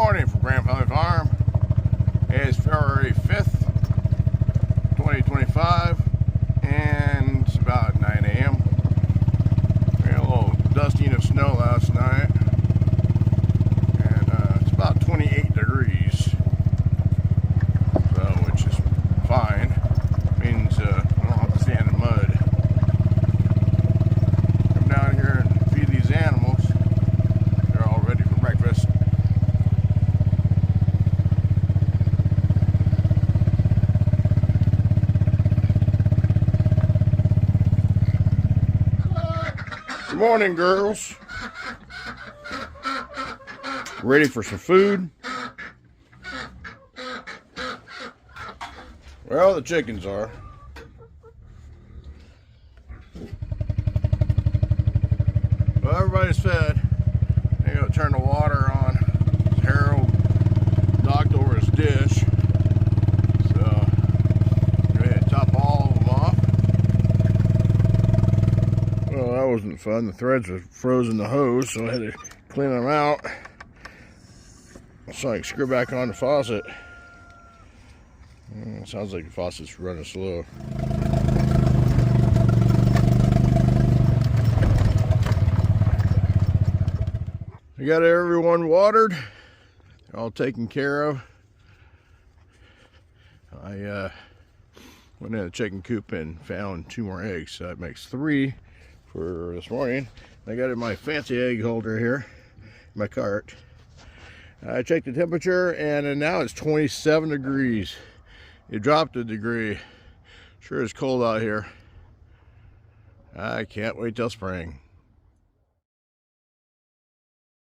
morning from Grandfather Farm. It's February 5th, 2025, and it's about 9 a.m. We had a little dusting of snow last night, and it's about 28 degrees, so which is fine. Means I don't have to stand in mud. Come down here and feed these animals. They're all ready for breakfast. Good morning, girls. Ready for some food? Well, the chickens are. Well, everybody's fed. They're gonna turn the water on. Harold knocked over his dish. So, go ahead and top all of them off. Well, that wasn't fun. The threads were frozen in the hose, so I had to clean them out so I can screw back on the faucet. Sounds like the faucet's running slow. I got everyone watered. They're all taken care of. I went in the chicken coop and found 2 more eggs, so that makes 3 for this morning. I got in my fancy egg holder here, my cart. I checked the temperature, and now it's 27 degrees. It dropped a degree. Sure is cold out here. I can't wait till spring.